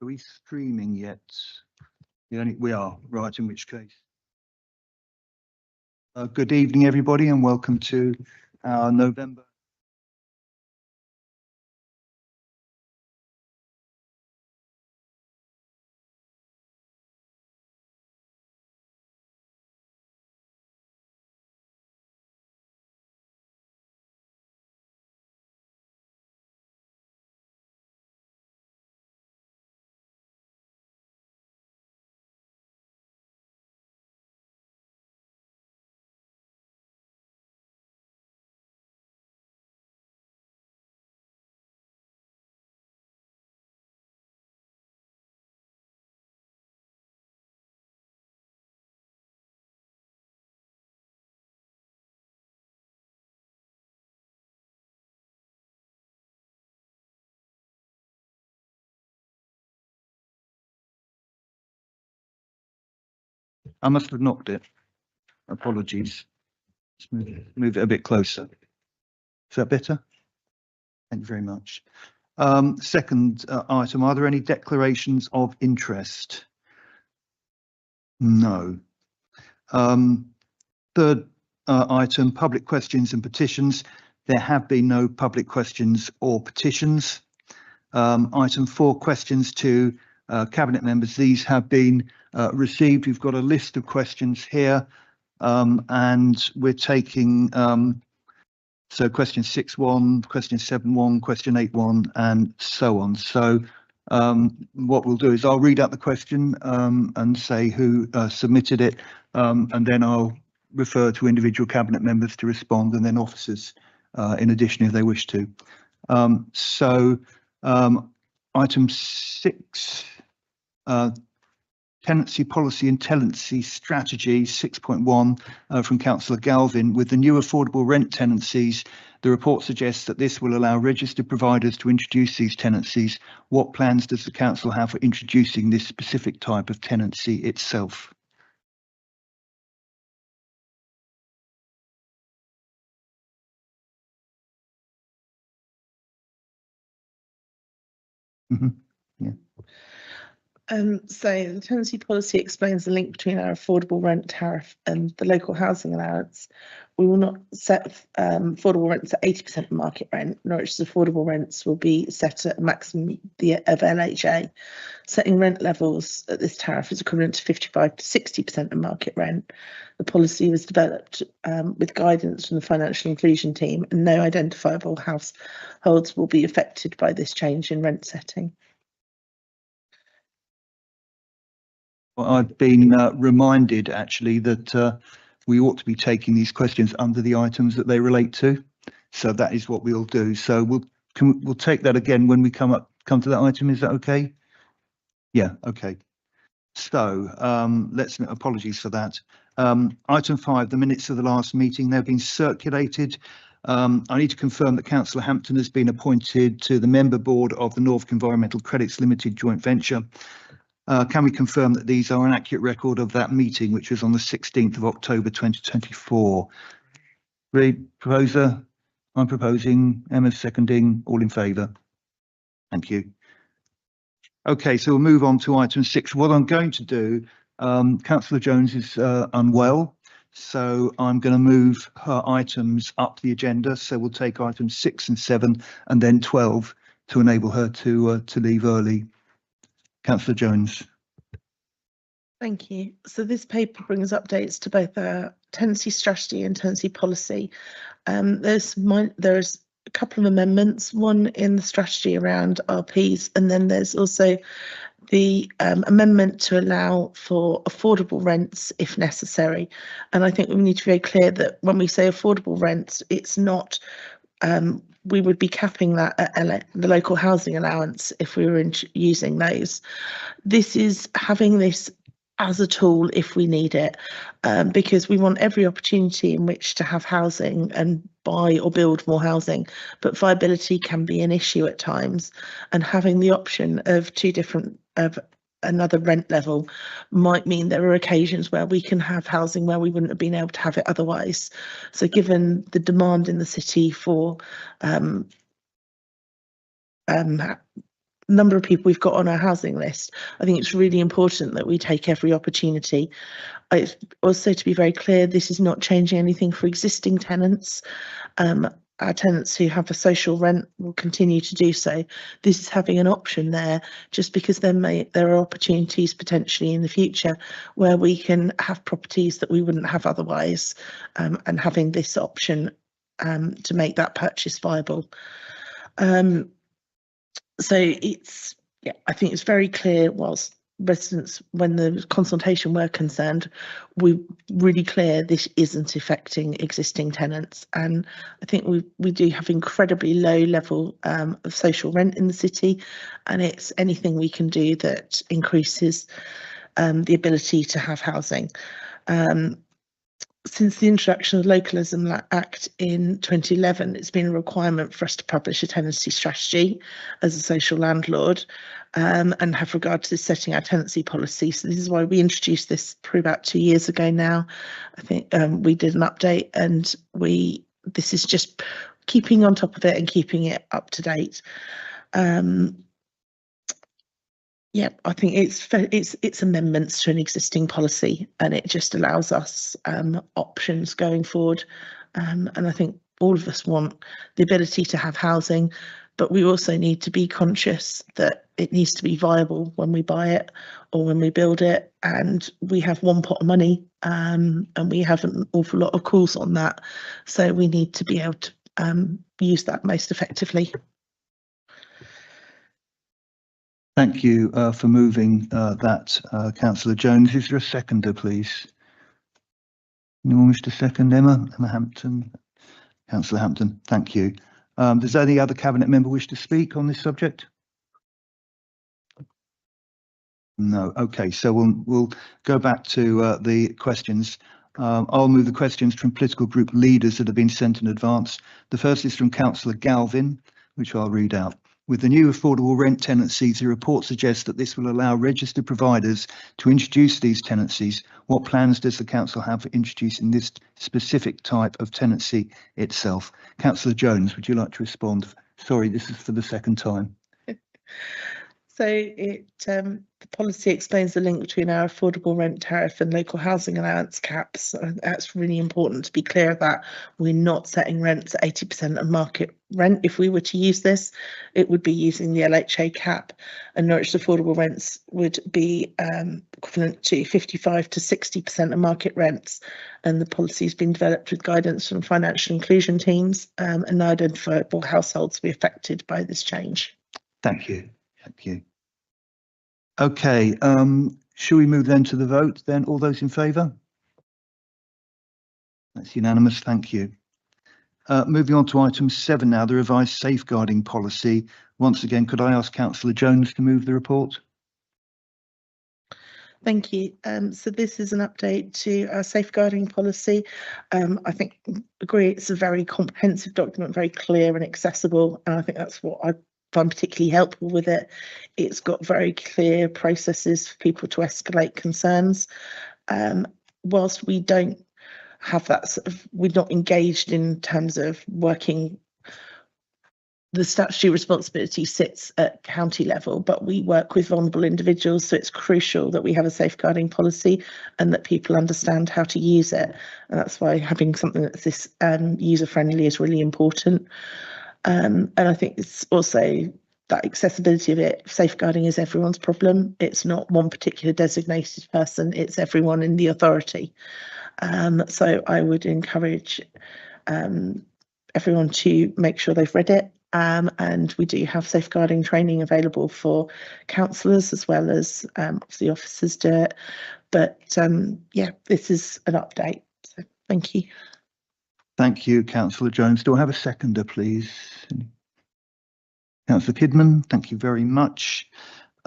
Are we streaming yet? We are, right, in which case. Good evening, everybody, and welcome to our November. I must have knocked it. Apologies. Let's move it a bit closer. Is that better? Thank you very much. Second item, are there any declarations of interest? No. Third item, public questions and petitions. There have been no public questions or petitions. Item 4, questions to Cabinet members. These have been received. We've got a list of questions here, and we're taking so question 6.1, question 7.1, question 8.1, and so on. So what we'll do is I'll read out the question and say who submitted it, and then I'll refer to individual Cabinet members to respond, and then officers in addition if they wish to. Item 6, tenancy policy and tenancy strategy 6.1 from Councillor Galvin. With the new affordable rent tenancies, the report suggests that this will allow registered providers to introduce these tenancies. What plans does the council have for introducing this specific type of tenancy itself? Yeah. So the tenancy policy explains the link between our affordable rent tariff and the local housing allowance. We will not set affordable rents at 80% of market rent. Norwich's affordable rents will be set at a maximum of LHA. Setting rent levels at this tariff is equivalent to 55 to 60% of market rent. The policy was developed with guidance from the financial inclusion team, and no identifiable households will be affected by this change in rent setting. Well, I've been reminded actually that we ought to be taking these questions under the items that they relate to. So that is what we'll do. So we'll take that again when we come to that item. Is that okay? Yeah, okay. So apologies for that. Item 5, the minutes of the last meeting, they've been circulated. I need to confirm that Councillor Hampton has been appointed to the member board of the Norfolk Environmental Credits Limited joint venture. Can we confirm that these are an accurate record of that meeting, which was on the 16th of October 2024? Proposer, I'm proposing, Emma's seconding, all in favour? Thank you. Okay, so we'll move on to item 6. What I'm going to do, Councillor Jones is unwell, so I'm going to move her items up the agenda. So we'll take items 6 and 7 and then 12 to enable her to leave early. Councillor Jones. Thank you. So this paper brings updates to both our tenancy strategy and tenancy policy. There's a couple of amendments, one in the strategy around RPs, and then there's also the amendment to allow for affordable rents if necessary. And I think we need to be very clear that when we say affordable rents, it's not we would be capping that at the local housing allowance if we were using those. This is having this as a tool if we need it, because we want every opportunity in which to have housing and buy or build more housing, but viability can be an issue at times, and having the option of another rent level might mean there are occasions where we can have housing where we wouldn't have been able to have it otherwise. So given the demand in the city for number of people we've got on our housing list, I think it's really important that we take every opportunity. It's also, to be very clear, this is not changing anything for existing tenants. Our tenants who have a social rent will continue to do so. This is having an option there, just because there are opportunities potentially in the future where we can have properties that we wouldn't have otherwise, and having this option to make that purchase viable. So it's, yeah, I think it's very clear, whilst residents, when the consultation were concerned, we really clear this isn't affecting existing tenants. And I think we do have incredibly low level of social rent in the city, and it's anything we can do that increases the ability to have housing. Since the introduction of the Localism Act in 2011, it's been a requirement for us to publish a tenancy strategy as a social landlord, and have regard to setting our tenancy policy. So this is why we introduced this probably about 2 years ago now. I think we did an update, and this is just keeping on top of it and keeping it up to date. Yeah, I think it's amendments to an existing policy, and it just allows us options going forward. And I think all of us want the ability to have housing, but we also need to be conscious that it needs to be viable when we buy it or when we build it. And we have one pot of money, and we have an awful lot of calls on that. So we need to be able to use that most effectively. Thank you for moving that, Councillor Jones. Is there a seconder, please? Anyone wish to second? Emma Hampton? Councillor Hampton, thank you. Does any other Cabinet member wish to speak on this subject? No. Okay, so we'll go back to the questions. I'll move the questions from political group leaders that have been sent in advance. The first is from Councillor Galvin, which I'll read out. With the new affordable rent tenancies, the report suggests that this will allow registered providers to introduce these tenancies. What plans does the council have for introducing this specific type of tenancy itself? Councillor Jones, would you like to respond? Sorry, this is for the second time. So the policy explains the link between our affordable rent tariff and local housing allowance caps. That's really important to be clear of that. We're not setting rents at 80% of market rent. If we were to use this, it would be using the LHA cap, and Norwich affordable rents would be equivalent to 55 to 60% of market rents. And the policy has been developed with guidance from financial inclusion teams, and no identifiable households will be affected by this change. Thank you. Thank you. Okay, shall we move then to the vote then? All those in favour? That's unanimous, thank you. Moving on to item 7 now, the revised safeguarding policy. Once again, could I ask Councillor Jones to move the report? Thank you. So this is an update to our safeguarding policy. I think agree it's a very comprehensive document, very clear and accessible, and I think that's what I find particularly helpful with it. It's got very clear processes for people to escalate concerns. Whilst we don't have that sort of, we're not engaged in terms of working, the statutory responsibility sits at county level, but we work with vulnerable individuals, so it's crucial that we have a safeguarding policy and that people understand how to use it. And that's why having something that's this user friendly is really important. And I think it's also that accessibility of it. Safeguarding is everyone's problem. It's not one particular designated person, it's everyone in the authority. So I would encourage everyone to make sure they've read it. And we do have safeguarding training available for councillors as well as the officers do it. But yeah, this is an update. So thank you. Thank you, Councillor Jones. Do I have a seconder, please? Councillor Kidman, thank you very much.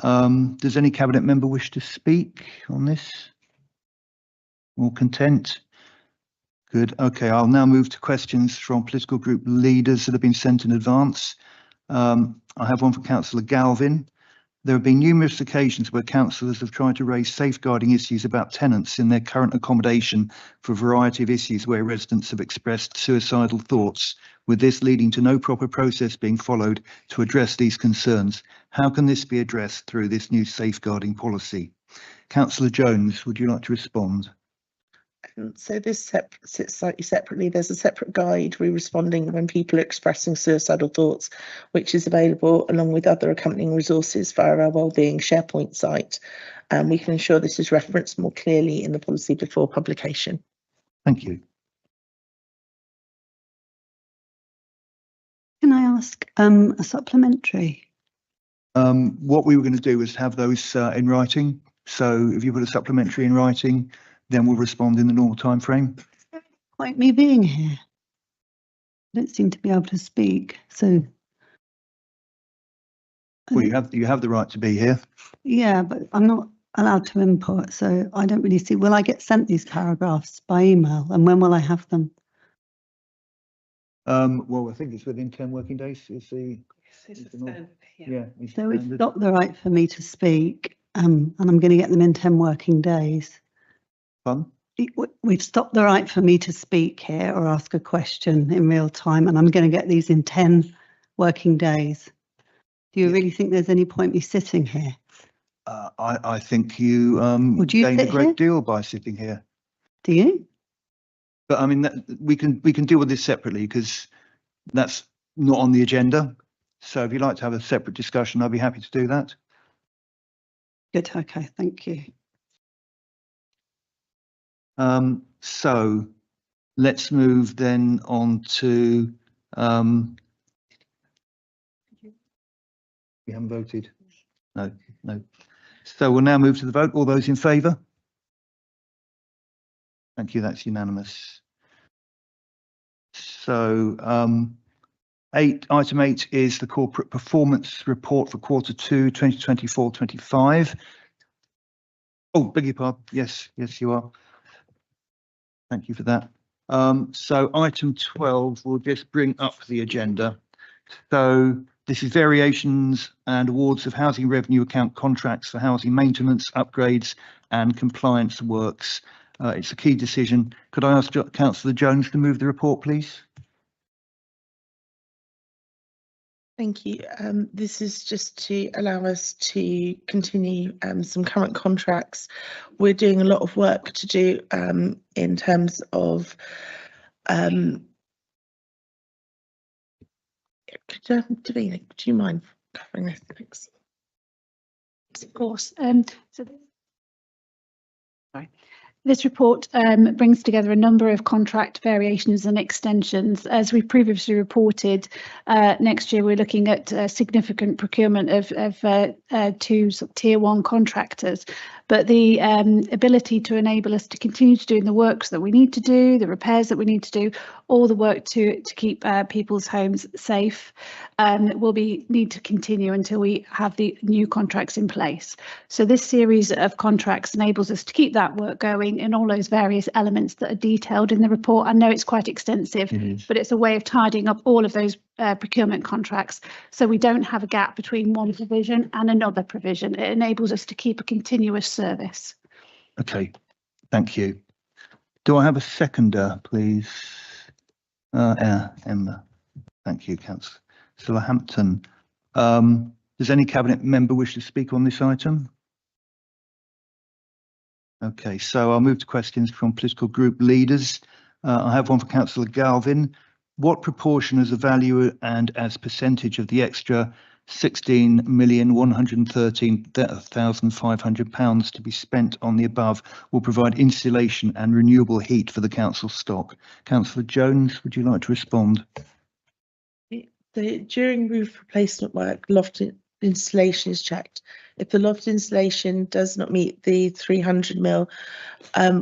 Does any Cabinet member wish to speak on this? All content? Good. Okay, I'll now move to questions from political group leaders that have been sent in advance. I have one from Councillor Galvin. There have been numerous occasions where councillors have tried to raise safeguarding issues about tenants in their current accommodation for a variety of issues where residents have expressed suicidal thoughts, with this leading to no proper process being followed to address these concerns. How can this be addressed through this new safeguarding policy? Councillor Jones, would you like to respond? So this sits slightly separately. There's a separate guide responding when people are expressing suicidal thoughts, which is available along with other accompanying resources via our wellbeing SharePoint site. And we can ensure this is referenced more clearly in the policy before publication. Thank you. Can I ask a supplementary? What we were going to do was have those in writing. So if you put a supplementary in writing, then we'll respond in the normal time frame. Point me being here. I don't seem to be able to speak, so. Well, you have the right to be here. Yeah, but I'm not allowed to input, so I don't really see. Will I get sent these paragraphs by email, and when will I have them? Well, I think it's within 10 working days. Is the yeah. So it's not the right for me to speak, and I'm going to get them in 10 working days. Fun. We've stopped the right for me to speak here or ask a question in real time, and I'm going to get these in 10 working days. Do you really think there's any point me sitting here? I think you Would you gained a sit great here? deal by sitting here. Do you? But I mean, we can deal with this separately because that's not on the agenda. So if you'd like to have a separate discussion, I'd be happy to do that. Good. Okay. Thank you. So let's move then on to. We haven't voted. No. So we'll now move to the vote. All those in favour? Thank you. That's unanimous. So item 8 is the corporate performance report for quarter 2, 2024-25. Oh, beg your pardon. Yes, you are. Thank you for that. So item 12 will just bring up the agenda. So this is variations and awards of housing revenue account contracts for housing maintenance, upgrades and compliance works. It's a key decision. Could I ask Councillor Jones to move the report, please? Thank you. This is just to allow us to continue some current contracts. We're doing a lot of work to do in terms of Davina, do you mind covering this? Thanks. Of course. This report brings together a number of contract variations and extensions. As we previously reported, next year we're looking at significant procurement of 2 tier 1 contractors. But the ability to enable us to continue to do the works that we need to do, the repairs that we need to do, all the work to keep people's homes safe will need to continue until we have the new contracts in place. So this series of contracts enables us to keep that work going in all those various elements that are detailed in the report. I know it's quite extensive, but it's a way of tidying up all of those procurement contracts so we don't have a gap between one provision and another provision. It enables us to keep a continuous service. Okay, thank you. Do I have a seconder, please? Emma. Thank you, Councillor Hampton. Does any cabinet member wish to speak on this item? Okay, so I'll move to questions from political group leaders. I have one for Councillor Galvin. What proportion as a value and as percentage of the extra £16,113,500 to be spent on the above will provide insulation and renewable heat for the council stock? Councillor Jones, would you like to respond? During roof replacement work, loft insulation is checked. If the loft insulation does not meet the 300mm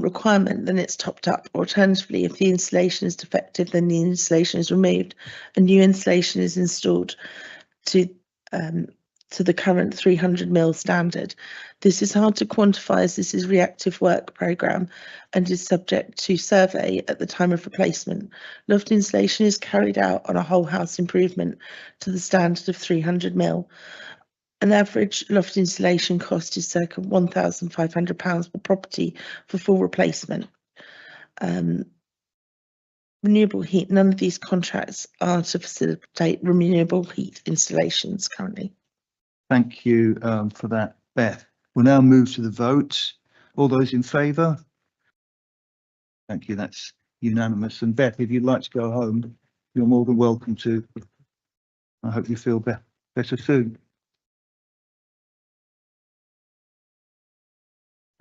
requirement, then it's topped up. Alternatively, if the insulation is defective, then the insulation is removed and new insulation is installed to the current 300mm standard. This is hard to quantify as this is reactive work programme and is subject to survey at the time of replacement. Loft insulation is carried out on a whole house improvement to the standard of 300mm. An average loft installation cost is circa £1,500 per property for full replacement. Renewable heat, none of these contracts are to facilitate renewable heat installations currently. Thank you for that, Beth. We'll now move to the vote. All those in favour? Thank you, that's unanimous. And Beth, if you'd like to go home, you're more than welcome to. I hope you feel better soon.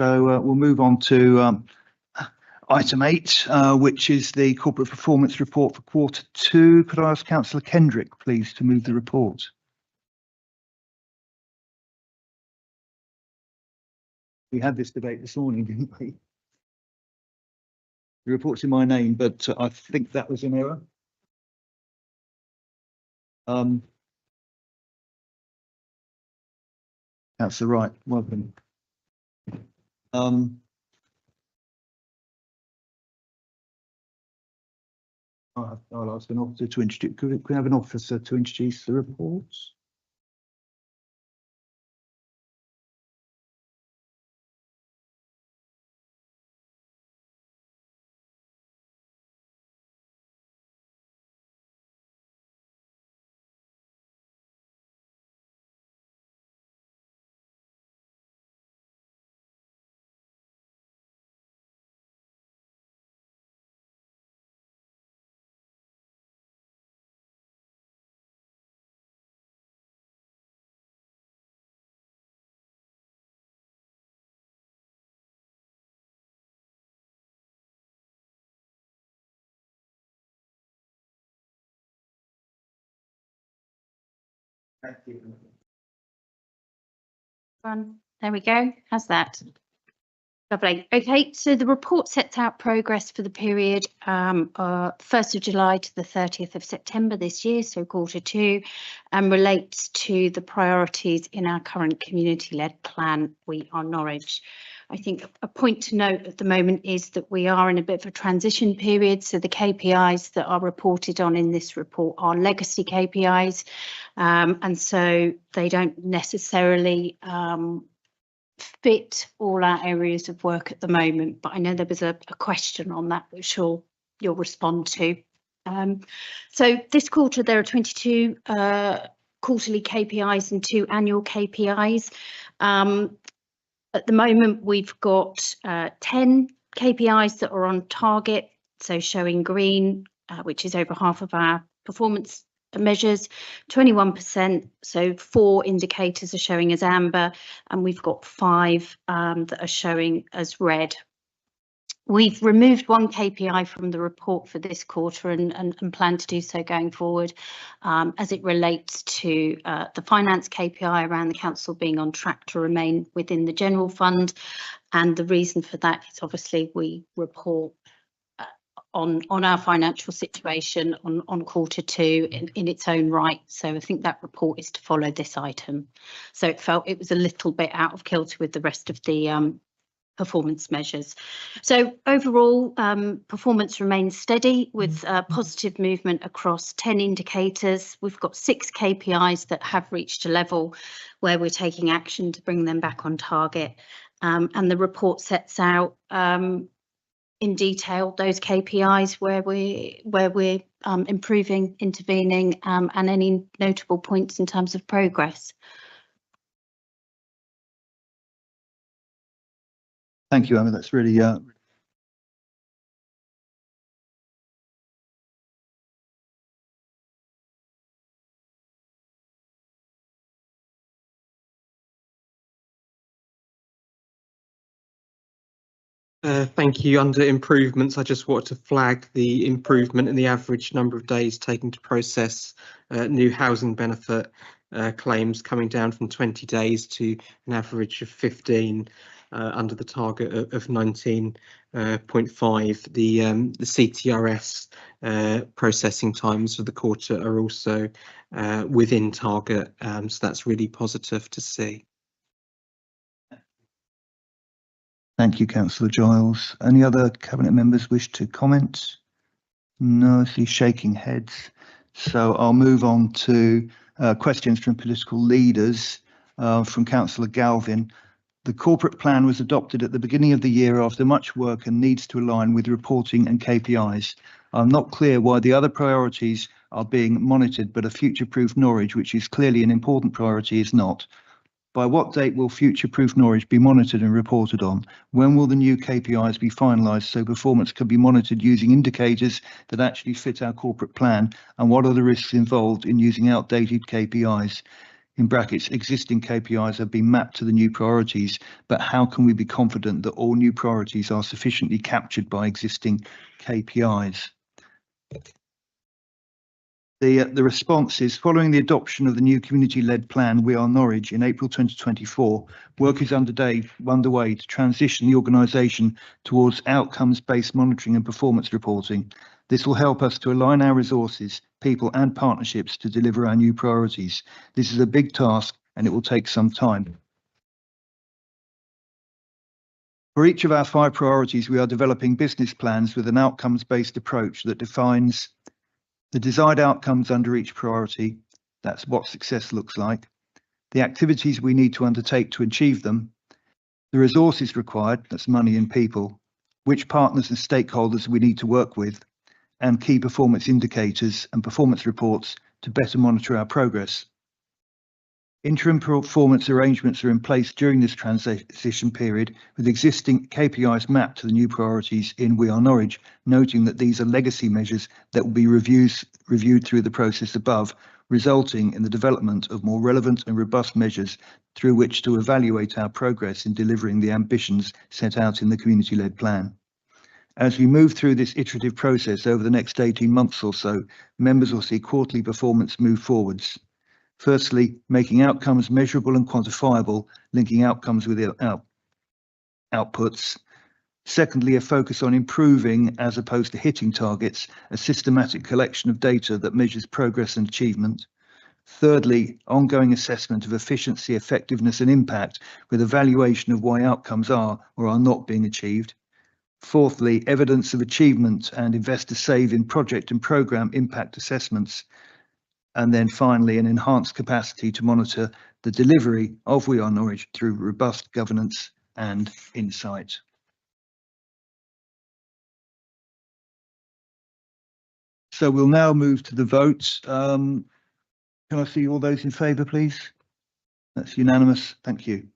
So we'll move on to item 8, which is the corporate performance report for Q2. Could I ask Councillor Kendrick, please, to move the report? We had this debate this morning, didn't we? The report's in my name, but I think that was an error. Councillor Wright, welcome. I'll ask an officer to introduce. Could we have an officer to introduce the reports? Thank you. There we go. How's that? Lovely. Okay, so the report sets out progress for the period 1st of July to the 30th of September this year, so Q2, and relates to the priorities in our current community-led plan, We Are Norwich. I think a point to note at the moment is that we are in a bit of a transition period, so the KPIs that are reported on in this report are legacy KPIs, and so they don't necessarily fit all our areas of work at the moment, but I know there was a question on that which you'll respond to. So this quarter there are 22 quarterly KPIs and 2 annual KPIs. At the moment we've got 10 KPIs that are on target, so showing green, which is over half of our performance measures, 21%, so 4 indicators are showing as amber, and we've got 5 that are showing as red. We've removed 1 KPI from the report for this quarter and plan to do so going forward, as it relates to the finance KPI around the council being on track to remain within the general fund, and the reason for that is obviously we report on our financial situation on Q2 in its own right, so I think that report is to follow this item. So it felt it was a little bit out of kilter with the rest of the performance measures. So overall, performance remains steady with positive movement across 10 indicators. We've got 6 KPIs that have reached a level where we're taking action to bring them back on target, and the report sets out in detail those KPIs where we're improving, intervening, and any notable points in terms of progress. Thank you, Emma. That's really Thank you. Under improvements, I just wanted to flag the improvement in the average number of days taken to process new housing benefit claims, coming down from 20 days to an average of 15 under the target of 19.5. The CTRS processing times for the quarter are also within target, so that's really positive to see. Thank you, Councillor Giles. Any other Cabinet members wish to comment? No, I see shaking heads. So I'll move on to questions from political leaders. from Councillor Galvin. The corporate plan was adopted at the beginning of the year after much work and needs to align with reporting and KPIs. I'm not clear why the other priorities are being monitored, but a future-proof Norwich, which is clearly an important priority, is not. By what date will future-proof Norwich be monitored and reported on? When will the new KPIs be finalised so performance can be monitored using indicators that actually fit our corporate plan? And what are the risks involved in using outdated KPIs? In brackets, existing KPIs have been mapped to the new priorities, but how can we be confident that all new priorities are sufficiently captured by existing KPIs? The response is, following the adoption of the new community-led plan, We Are Norwich, in April 2024, work is underway to transition the organisation towards outcomes-based monitoring and performance reporting. This will help us to align our resources, people and partnerships to deliver our new priorities. This is a big task and it will take some time. For each of our 5 priorities, we are developing business plans with an outcomes-based approach that defines the desired outcomes under each priority. That's what success looks like. The activities we need to undertake to achieve them. The resources required, that's money and people. Which partners and stakeholders we need to work with. And key performance indicators and performance reports to better monitor our progress. Interim performance arrangements are in place during this transition period with existing KPIs mapped to the new priorities in We Are Norwich, noting that these are legacy measures that will be reviewed through the process above, resulting in the development of more relevant and robust measures through which to evaluate our progress in delivering the ambitions set out in the community-led plan. As we move through this iterative process over the next 18 months or so, members will see quarterly performance move forwards. Firstly, making outcomes measurable and quantifiable, linking outcomes with outputs. Secondly, a focus on improving as opposed to hitting targets, a systematic collection of data that measures progress and achievement. Thirdly, ongoing assessment of efficiency, effectiveness and impact with evaluation of why outcomes are or are not being achieved. Fourthly, evidence of achievement and investor save in project and programme impact assessments. And then finally, an enhanced capacity to monitor the delivery of We Are Norwich through robust governance and insight. So we'll now move to the vote. Can I see all those in favour, please? That's unanimous. Thank you.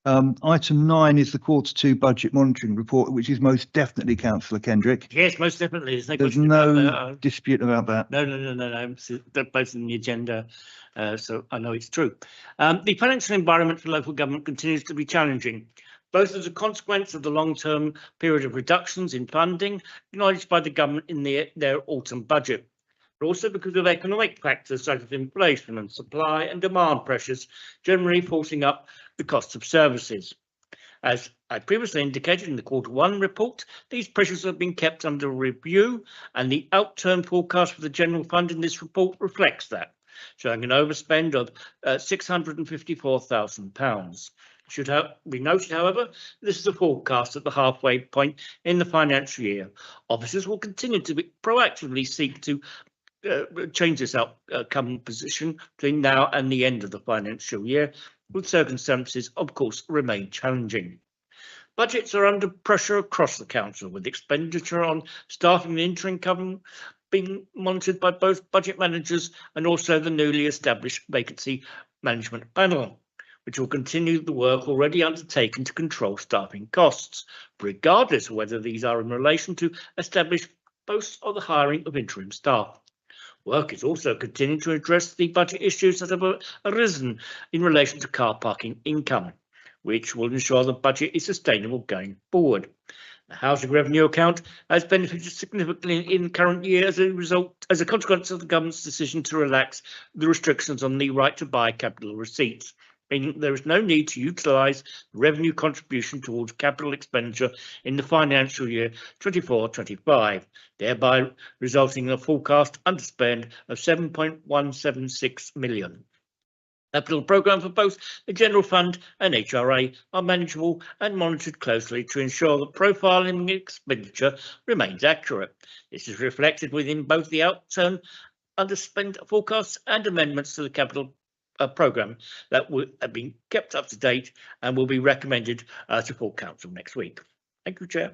Item 9 is the Q2 budget monitoring report, which is most definitely Councillor Kendrick. Yes, most definitely. There's no dispute about that. No. They're both in the agenda, so I know it's true. The financial environment for local government continues to be challenging, both as a consequence of the long-term period of reductions in funding acknowledged by the government in their autumn budget, but also because of economic factors such as inflation and supply and demand pressures generally forcing up the cost of services. As I previously indicated in the Q1 report, these pressures have been kept under review, and the outturn forecast for the general fund in this report reflects that, showing an overspend of £654,000. Should be noted, however, this is a forecast at the halfway point in the financial year. Officers will continue to proactively seek to change this outcome position between now and the end of the financial year, with circumstances, of course, remain challenging. Budgets are under pressure across the council, with expenditure on staffing and interim cover being monitored by both budget managers and also the newly established vacancy management panel, which will continue the work already undertaken to control staffing costs, regardless of whether these are in relation to established posts or the hiring of interim staff. Work is also continuing to address the budget issues that have arisen in relation to car parking income, which will ensure the budget is sustainable going forward. The housing revenue account has benefited significantly in the current year as a consequence of the government's decision to relax the restrictions on the right to buy capital receipts, meaning there is no need to utilise the revenue contribution towards capital expenditure in the financial year 24-25, thereby resulting in a forecast underspend of £7.176 million. Capital programme for both the General Fund and HRA are manageable and monitored closely to ensure that profiling expenditure remains accurate. This is reflected within both the outturn underspend forecasts and amendments to the capital programme that have been kept up to date and will be recommended to full council next week. Thank you, Chair.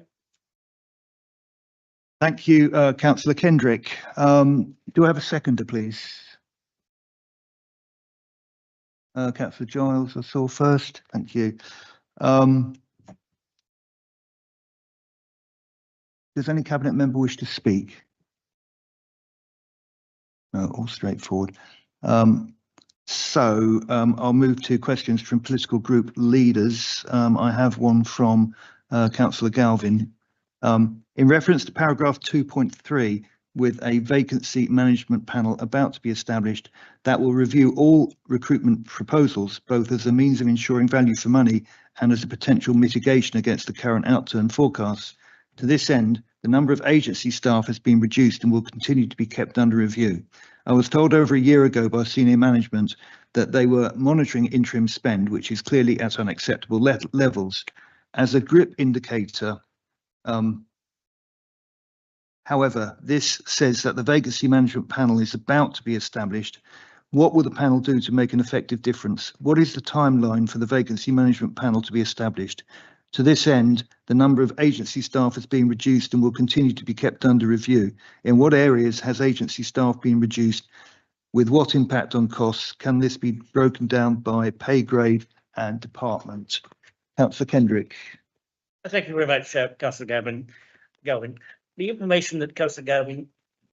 Thank you, Councillor Kendrick. Do I have a seconder, please? Councillor Giles, I saw first. Thank you. Does any cabinet member wish to speak? No, all straightforward. I'll move to questions from political group leaders. I have one from Councillor Galvin. In reference to paragraph 2.3, with a vacancy management panel about to be established that will review all recruitment proposals, both as a means of ensuring value for money and as a potential mitigation against the current outturn forecasts. To this end, the number of agency staff has been reduced and will continue to be kept under review. I was told over a year ago by senior management that they were monitoring interim spend, which is clearly at unacceptable levels. As a GRIP indicator, however, this says that the vacancy management panel is about to be established. What will the panel do to make an effective difference? What is the timeline for the vacancy management panel to be established? To this end, the number of agency staff has been reduced and will continue to be kept under review. In what areas has agency staff been reduced? With what impact on costs? Can this be broken down by pay grade and department? Councillor Kendrick. Thank you very much, Councillor Galvin. The information that Councillor Galvin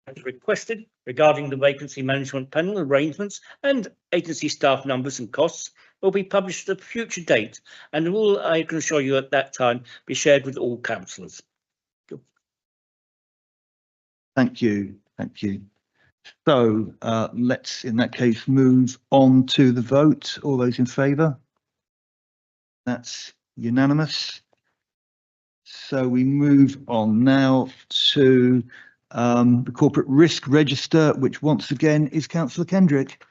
has requested regarding the vacancy management panel arrangements and agency staff numbers and costs will be published at a future date and will, I can assure you at that time, be shared with all councillors. Thank you. Thank you. So let's, in that case, move on to the vote. All those in favour? That's unanimous. So we move on now to the corporate risk register, which once again is Councillor Kendrick.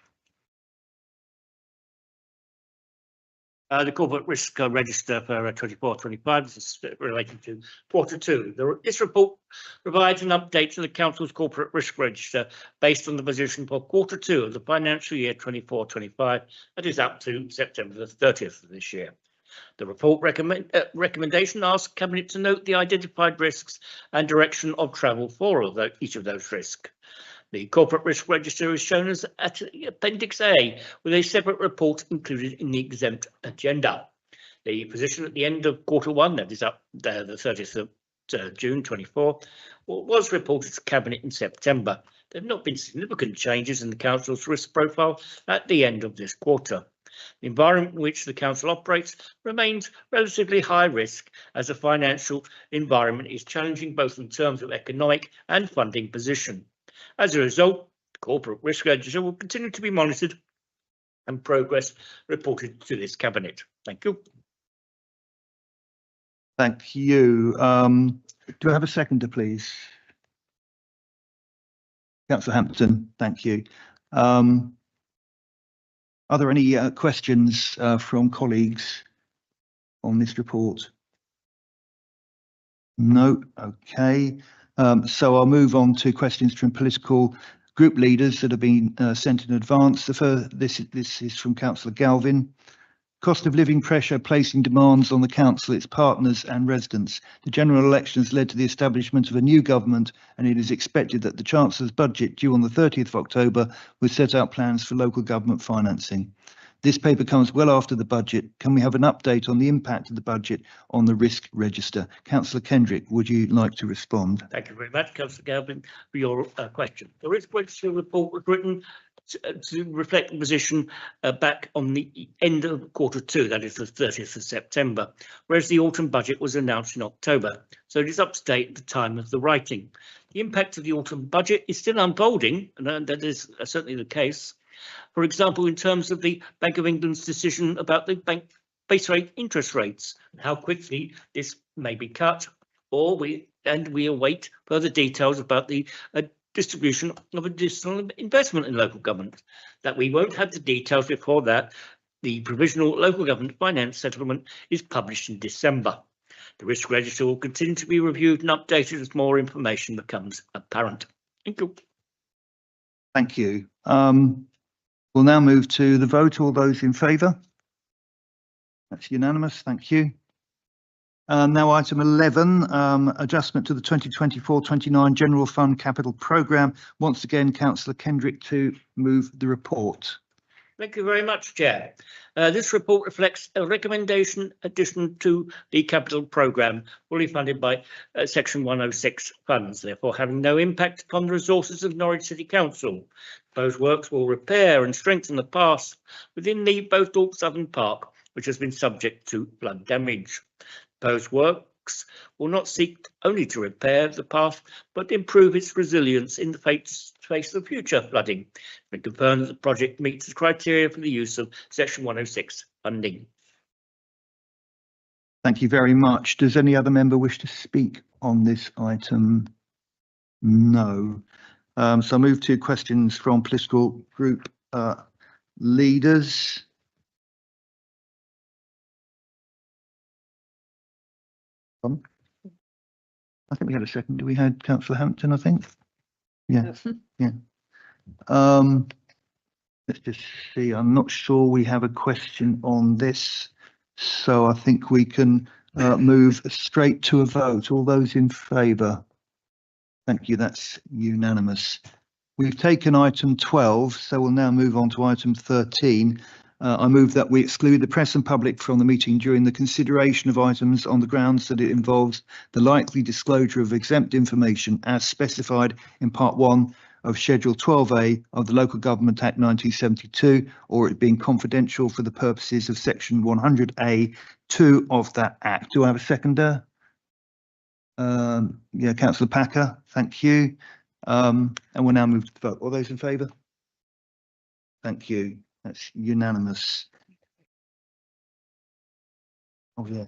The corporate risk register for 24-25 is related to Q2. This report provides an update to the council's corporate risk register based on the position for Q2 of the financial year 24-25, that is up to September the 30th of this year. The report recommendation asks Cabinet to note the identified risks and direction of travel for each of those risks. The corporate risk register is shown as at Appendix A, with a separate report included in the exempt agenda. The position at the end of Q1, that is up the 30th of June 24, was reported to Cabinet in September. There have not been significant changes in the Council's risk profile at the end of this quarter. The environment in which the Council operates remains relatively high risk, as the financial environment is challenging both in terms of economic and funding position. As a result, the corporate risk register will continue to be monitored and progress reported to this Cabinet. Thank you. Thank you. Do I have a seconder, please? Councillor Hampton, thank you. Are there any questions from colleagues on this report? No. Okay. So I'll move on to questions from political group leaders that have been sent in advance. This is from Councillor Galvin. Cost of living pressure placing demands on the council, its partners and residents. The general election has led to the establishment of a new government, and it is expected that the Chancellor's budget due on the 30th of October will set out plans for local government financing. This paper comes well after the budget. Can we have an update on the impact of the budget on the risk register? Councillor Kendrick, would you like to respond? Thank you very much, Councillor Galvin, for your question. The risk register report was written to reflect the position back on the end of Q2, that is the 30th of September, whereas the autumn budget was announced in October. So it is up to date at the time of the writing. The impact of the autumn budget is still unfolding, and that is certainly the case. For example, in terms of the Bank of England's decision about the bank base rate interest rates, how quickly this may be cut, or we await further details about the distribution of additional investment in local government. That we won't have the details before that. The provisional local government finance settlement is published in December. The risk register will continue to be reviewed and updated as more information becomes apparent. Thank you. Thank you. We'll now move to the vote. All those in favour? That's unanimous. Thank you. Now item 11, adjustment to the 2024-29 General Fund Capital Programme. Once again, Councillor Kendrick to move the report. Thank you very much, Chair. This report reflects a recommendation addition to the capital programme, fully funded by Section 106 funds, therefore having no impact upon the resources of Norwich City Council. Those works will repair and strengthen the path within the Bowthorpe Southern Park, which has been subject to flood damage. Those works will not seek only to repair the path, but improve its resilience in the face of future flooding. It confirms the project meets the criteria for the use of Section 106 funding. Thank you very much. Does any other member wish to speak on this item? No. So I'll move to questions from political group leaders. I think we had a second. We had Councillor Hampton, I think. Yeah, yeah. Let's just see. I'm not sure we have a question on this, so I think we can move straight to a vote. All those in favour? Thank you. That's unanimous. We've taken item 12, so we'll now move on to item 13. I move that we exclude the press and public from the meeting during the consideration of items on the grounds that it involves the likely disclosure of exempt information as specified in Part 1 of Schedule 12A of the Local Government Act 1972, or it being confidential for the purposes of Section 100A(2) of that Act. Do I have a seconder? Yeah, Councillor Packer, thank you. And we'll now move to the vote. All those in favour? Thank you. That's unanimous. Oh yeah.